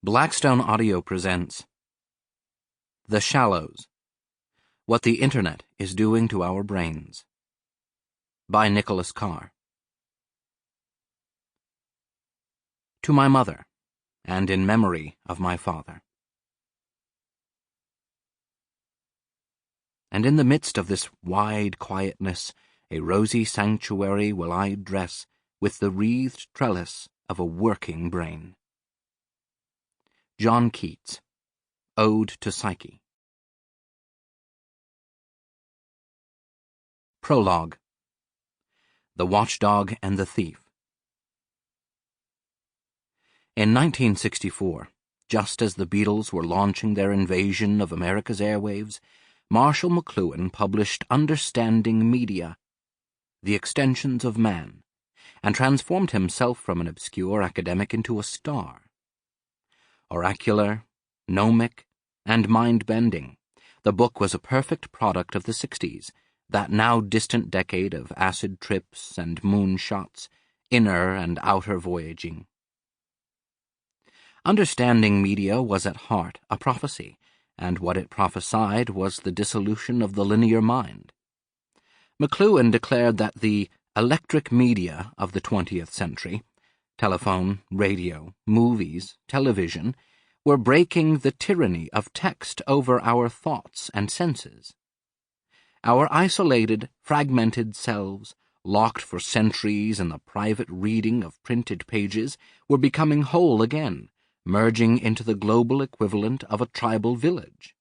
Blackstone Audio presents The Shallows: What the Internet is Doing to Our Brains by Nicholas Carr. To my mother, and in memory of my father. And in the midst of this wide quietness, a rosy sanctuary will I dress with the wreathed trellis of a working brain. John Keats, Ode to Psyche. Prologue. The Watchdog and the Thief. In 1964, just as the Beatles were launching their invasion of America's airwaves, Marshall McLuhan published Understanding Media, The Extensions of Man, and transformed himself from an obscure academic into a star. Oracular, gnomic, and mind-bending, the book was a perfect product of the 60s, that now distant decade of acid trips and moon shots, inner and outer voyaging. Understanding Media was at heart a prophecy, and what it prophesied was the dissolution of the linear mind. McLuhan declared that the electric media of the 20th century, telephone, radio, movies, television, were breaking the tyranny of text over our thoughts and senses. Our isolated, fragmented selves, locked for centuries in the private reading of printed pages, were becoming whole again, merging into the global equivalent of a tribal village.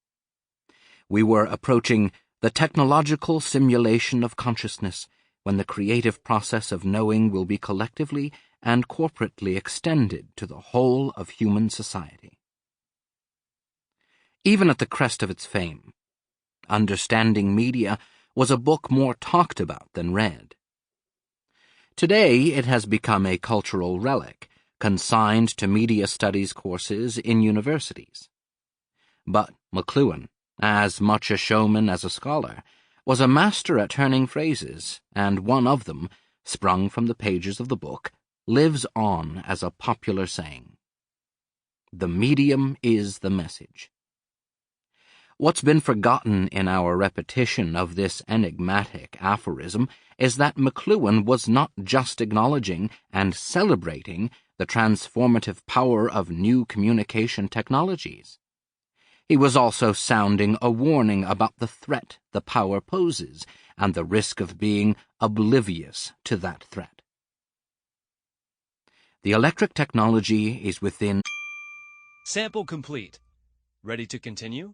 We were approaching the technological simulation of consciousness, when the creative process of knowing will be collectively and corporately extended to the whole of human society. Even at the crest of its fame, Understanding Media was a book more talked about than read. Today it has become a cultural relic, consigned to media studies courses in universities. But McLuhan, as much a showman as a scholar, was a master at turning phrases, and one of them, sprung from the pages of the book, lives on as a popular saying. The medium is the message. What's been forgotten in our repetition of this enigmatic aphorism is that McLuhan was not just acknowledging and celebrating the transformative power of new communication technologies. He was also sounding a warning about the threat the power poses and the risk of being oblivious to that threat. The electric technology is within... Sample complete. Ready to continue?